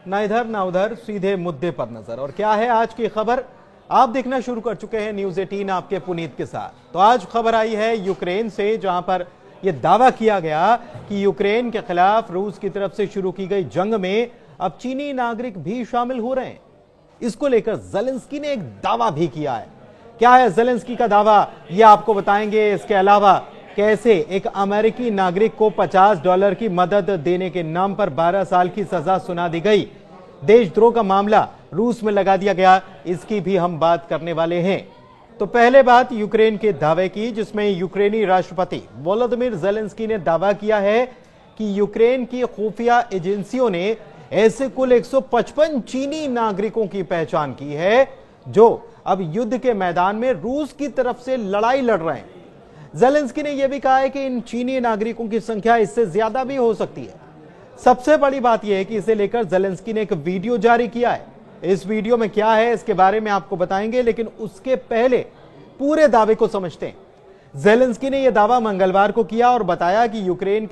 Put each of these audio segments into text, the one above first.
ना इधर ना उधर, सीधे मुद्दे पर नजर। और क्या है आज की खबर, आप देखना शुरू कर चुके हैं न्यूज 18 आपके पुनीत के साथ। तो आज खबर आई है यूक्रेन से, जहां पर यह दावा किया गया कि यूक्रेन के खिलाफ रूस की तरफ से शुरू की गई जंग में अब चीनी नागरिक भी शामिल हो रहे हैं। इसको लेकर ज़ेलेंस्की ने एक दावा भी किया है। क्या है ज़ेलेंस्की का दावा, यह आपको बताएंगे। इसके अलावा कैसे एक अमेरिकी नागरिक को $50 की मदद देने के नाम पर 12 साल की सजा सुना दी गई, देशद्रोह का मामला रूस में लगा दिया गया, इसकी भी हम बात करने वाले हैं। तो पहले बात यूक्रेन के दावे की, जिसमें यूक्रेनी राष्ट्रपति वोलोदिमीर ज़ेलेंस्की ने दावा किया है कि यूक्रेन की खुफिया एजेंसियों ने ऐसे कुल 155 चीनी नागरिकों की पहचान की है जो अब युद्ध के मैदान में रूस की तरफ से लड़ाई लड़ रहे हैं। ज़ेलेंस्की ने यह भी कहा है कि इन चीनी नागरिकों की संख्या इससे ज्यादा भी हो सकती है। सबसे बड़ी बात यह है कि इसे लेकर ज़ेलेंस्की ने एक वीडियो जारी किया है। इस वीडियो में क्या है इसके बारे में आपको बताएंगे, लेकिन उसके पहले पूरे दावे को समझते हैं। ज़ेलेंस्की ने यह दावा मंगलवार को किया और बताया कि यूक्रेन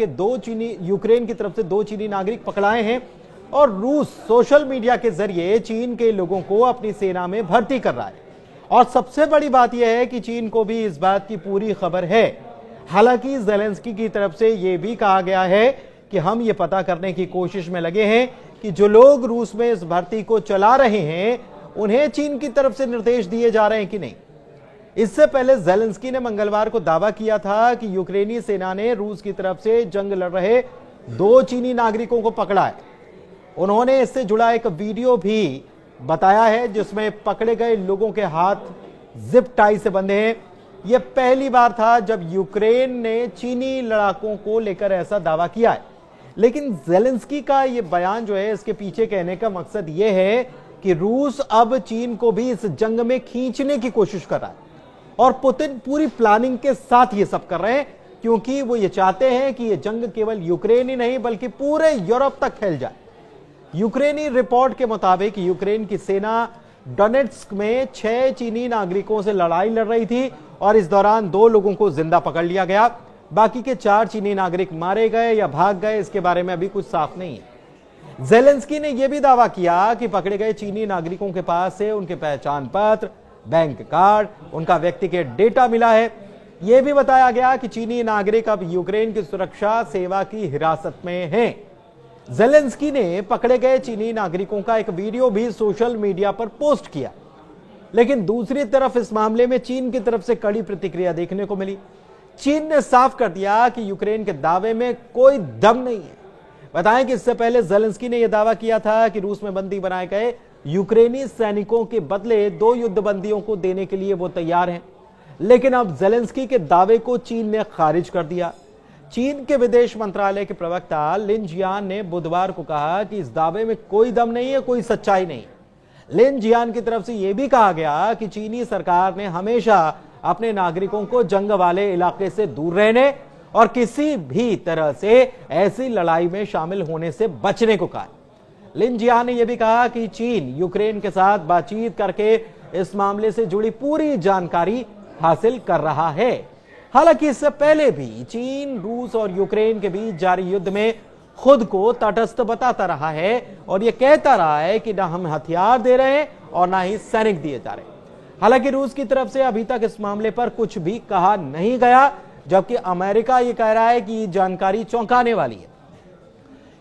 की तरफ से 2 चीनी नागरिक पकड़ाए हैं और रूस सोशल मीडिया के जरिए चीन के लोगों को अपनी सेना में भर्ती कर रहा है। और सबसे बड़ी बात यह है कि चीन को भी इस बात की पूरी खबर है। हालांकि ज़ेलेंस्की की तरफ से यह भी कहा गया है कि हम ये पता करने की कोशिश में लगे हैं कि जो लोग रूस में इस भर्ती को चला रहे हैं उन्हें चीन की तरफ से निर्देश दिए जा रहे हैं कि नहीं। इससे पहले ज़ेलेंस्की ने मंगलवार को दावा किया था कि यूक्रेनी सेना ने रूस की तरफ से जंग लड़ रहे 2 चीनी नागरिकों को पकड़ा है। उन्होंने इससे जुड़ा एक वीडियो भी बताया है जिसमें पकड़े गए लोगों के हाथ जिप टाई से बंधे हैं। यह पहली बार था जब यूक्रेन ने चीनी लड़ाकों को लेकर ऐसा दावा किया है। लेकिन ज़ेलेंस्की का यह बयान जो है, इसके पीछे कहने का मकसद यह है कि रूस अब चीन को भी इस जंग में खींचने की कोशिश कर रहा है और पुतिन पूरी प्लानिंग के साथ ये सब कर रहे हैं, क्योंकि वो ये चाहते हैं कि यह जंग केवल यूक्रेन ही नहीं बल्कि पूरे यूरोप तक फैल जाए। यूक्रेनी रिपोर्ट के मुताबिक यूक्रेन की सेना डोनेट्स्क में 6 चीनी नागरिकों से लड़ाई लड़ रही थी और इस दौरान 2 लोगों को जिंदा पकड़ लिया गया। बाकी के 4 चीनी नागरिक मारे गए या भाग गए, इसके बारे में अभी कुछ साफ नहीं है। ज़ेलेंस्की ने यह भी दावा किया कि पकड़े गए चीनी नागरिकों के पास से उनके पहचान पत्र, बैंक कार्ड, उनका व्यक्तिगत डेटा मिला है। यह भी बताया गया कि चीनी नागरिक अब यूक्रेन की सुरक्षा सेवा की हिरासत में हैं। ज़ेलेंस्की ने पकड़े गए चीनी नागरिकों का एक वीडियो भी सोशल मीडिया पर पोस्ट किया, लेकिन दूसरी तरफ इस मामले में चीन की तरफ से कड़ी प्रतिक्रिया देखने को मिली। चीन ने साफ कर दिया कि यूक्रेन के दावे में कोई दम नहीं है। बताएं कि इससे पहले ज़ेलेंस्की ने यह दावा किया था कि रूस में बंदी बनाए गए यूक्रेनी सैनिकों के बदले 2 युद्धबंदियों को देने के लिए वो तैयार हैं, लेकिन अब ज़ेलेंस्की के दावे को चीन ने खारिज कर दिया। चीन के विदेश मंत्रालय के प्रवक्ता लिन जियान ने बुधवार को कहा कि इस दावे में कोई दम नहीं है, कोई सच्चाई नहीं। लिन जियान की तरफ से यह भी कहा गया कि चीनी सरकार ने हमेशा अपने नागरिकों को जंग वाले इलाके से दूर रहने और किसी भी तरह से ऐसी लड़ाई में शामिल होने से बचने को कहा। लिन जियान ने यह भी कहा कि चीन यूक्रेन के साथ बातचीत करके इस मामले से जुड़ी पूरी जानकारी हासिल कर रहा है। हालांकि इससे पहले भी चीन रूस और यूक्रेन के बीच जारी युद्ध में खुद को तटस्थ बताता रहा है और यह कहता रहा है कि ना हम हथियार दे रहे हैं और ना ही सैनिक दिए जा रहे। हालांकि रूस की तरफ से अभी तक इस मामले पर कुछ भी कहा नहीं गया, जबकि अमेरिका यह कह रहा है कि ये जानकारी चौंकाने वाली है।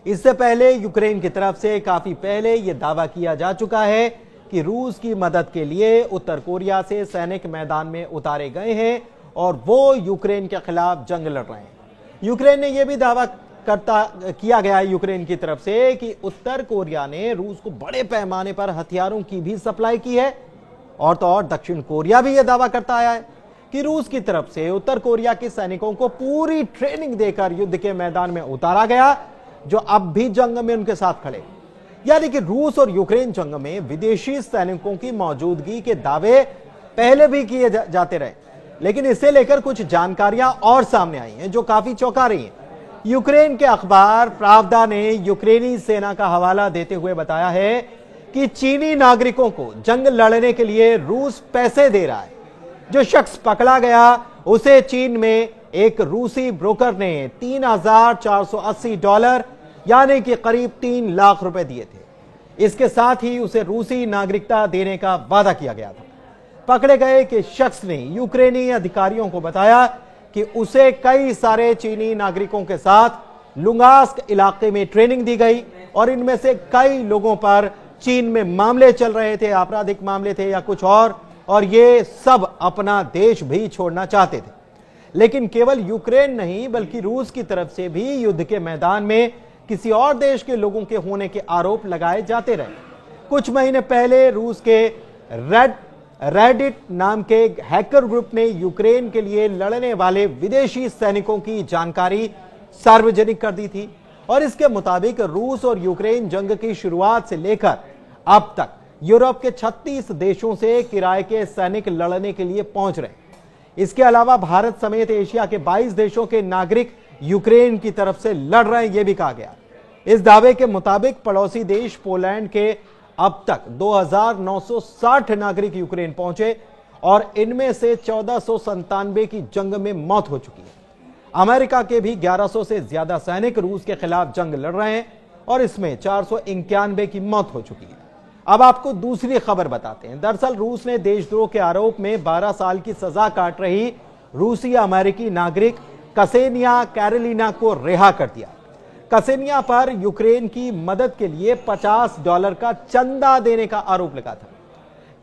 इससे पहले यूक्रेन की तरफ से काफी पहले यह दावा किया जा चुका है कि रूस की मदद के लिए उत्तर कोरिया से सैनिक मैदान में उतारे गए हैं और वो यूक्रेन के खिलाफ जंग लड़ रहे हैं। यूक्रेन ने यह भी दावा किया गया है यूक्रेन की तरफ से कि उत्तर कोरिया ने रूस को बड़े पैमाने पर हथियारों की भी सप्लाई की है। और तो और दक्षिण कोरिया भी यह दावा करता आया है कि रूस की तरफ से उत्तर कोरिया के सैनिकों को पूरी ट्रेनिंग देकर युद्ध के मैदान में उतारा गया, जो अब भी जंग में उनके साथ खड़े। यानी कि रूस और यूक्रेन जंग में विदेशी सैनिकों की मौजूदगी के दावे पहले भी किए जाते रहे, लेकिन इसे लेकर कुछ जानकारियां और सामने आई हैं जो काफी चौंका रही हैं। यूक्रेन के अखबार प्रावदा ने यूक्रेनी सेना का हवाला देते हुए बताया है कि चीनी नागरिकों को जंग लड़ने के लिए रूस पैसे दे रहा है। जो शख्स पकड़ा गया उसे चीन में एक रूसी ब्रोकर ने $3,480 यानी कि करीब 3 लाख रुपए दिए थे। इसके साथ ही उसे रूसी नागरिकता देने का वादा किया गया था। पकड़े गए कि शख्स ने यूक्रेनी अधिकारियों को बताया कि उसे कई सारे चीनी नागरिकों के साथ लुगांस्क इलाके में ट्रेनिंग दी गई और इनमें से कई लोगों पर चीन में मामले चल रहे थे, आपराधिक मामले थे या कुछ और ये सब अपना देश भी छोड़ना चाहते थे। लेकिन केवल यूक्रेन नहीं बल्कि रूस की तरफ से भी युद्ध के मैदान में किसी और देश के लोगों के होने के आरोप लगाए जाते रहे। कुछ महीने पहले रूस के रेडिट नाम के हैकर ग्रुप ने यूक्रेन के लिए लड़ने वाले विदेशी सैनिकों की जानकारी सार्वजनिक कर दी थी और इसके मुताबिक रूस और यूक्रेन जंग की शुरुआत से लेकर अब तक यूरोप के 36 देशों से किराए के सैनिक लड़ने के लिए पहुंच रहे। इसके अलावा भारत समेत एशिया के 22 देशों के नागरिक यूक्रेन की तरफ से लड़ रहे हैं, यह भी कहा गया। इस दावे के मुताबिक पड़ोसी देश पोलैंड के अब तक 2960 नागरिक यूक्रेन पहुंचे और इनमें से 1497 की जंग में मौत हो चुकी है। अमेरिका के भी 1100 से ज्यादा सैनिक रूस के खिलाफ जंग लड़ रहे हैं और इसमें 491 की मौत हो चुकी है। अब आपको दूसरी खबर बताते हैं। दरअसल रूस ने देशद्रोह के आरोप में 12 साल की सजा काट रही रूसी अमेरिकी नागरिक कसेनिया कैरोलिना को रिहा कर दिया। कसेनिया पर यूक्रेन की मदद के लिए $50 का चंदा देने का आरोप लगा था।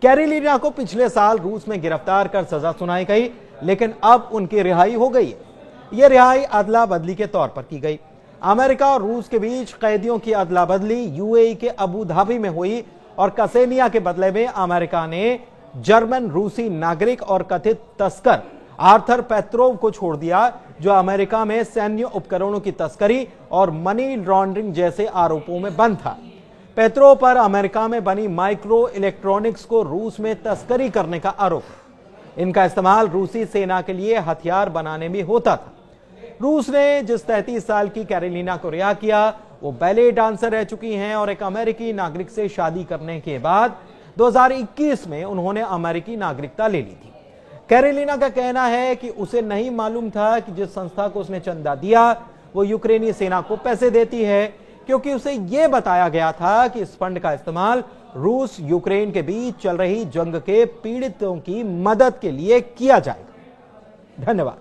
कैरोलिना को पिछले साल रूस में गिरफ्तार कर सजा सुनाई गई, लेकिन अब उनकी रिहाई हो गई है। यह रिहाई अदला बदली के तौर पर की गई। अमेरिका और रूस के बीच कैदियों की अदला बदली यूएई के अबू धाबी में हुई और कसेनिया के बदले में अमेरिका ने जर्मन रूसी नागरिक और कथित तस्कर आर्थर पेत्रोव को छोड़ दिया, जो अमेरिका में सैन्य उपकरणों की तस्करी और मनी लॉन्ड्रिंग जैसे आरोपों में बंद था। पेत्रोव पर अमेरिका में बनी माइक्रो इलेक्ट्रॉनिक्स को रूस में तस्करी करने का आरोप है। इनका इस्तेमाल रूसी सेना के लिए हथियार बनाने में होता था। रूस ने जिस 33 साल की कैरोलिना को रिहा किया वो बैले डांसर रह चुकी हैं और एक अमेरिकी नागरिक से शादी करने के बाद 2021 में उन्होंने अमेरिकी नागरिकता ले ली थी। कैरोलिना का कहना है कि उसे नहीं मालूम था कि जिस संस्था को उसने चंदा दिया वो यूक्रेनी सेना को पैसे देती है, क्योंकि उसे यह बताया गया था कि इस फंड का इस्तेमाल रूस यूक्रेन के बीच चल रही जंग के पीड़ितों की मदद के लिए किया जाएगा। धन्यवाद।